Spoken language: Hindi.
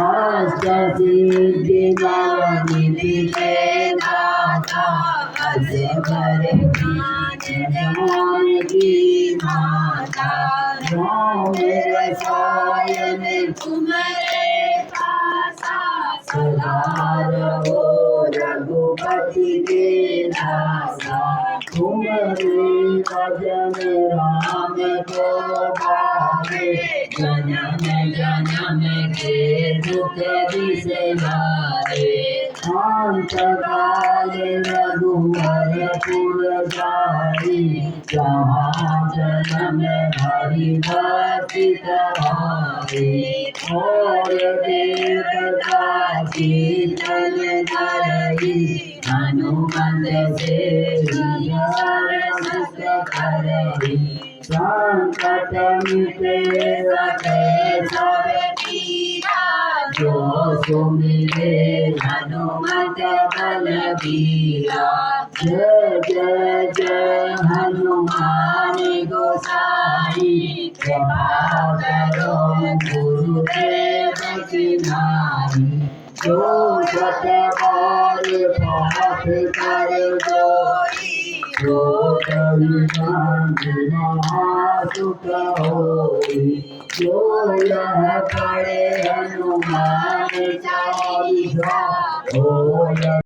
अष्टसिद्धि नवनिधि के दाता असबर ज्ञान की माता मेरे सायन तुम्हारे पासा सदा रहो रघुपति के दासा तुम्हारे भजन राम को पावे जन्म जन्म के दुख बिसरावे शांत काल रघुवरपुर जाई जहाँ जन्म हरि भक्ति कहाई और देवता कीर्तन करई हनुमत से सुख करई संकट मिटे सके सब पीरा जो सुमिरे हनुमत बलबीरा जय जय जय हनुमान गोसाई कृपा करो गुरुदेव की नाई जो सत बार पाठ कर जोई जो सुख होई जो यह पढ़े हनुमान चालीसा हो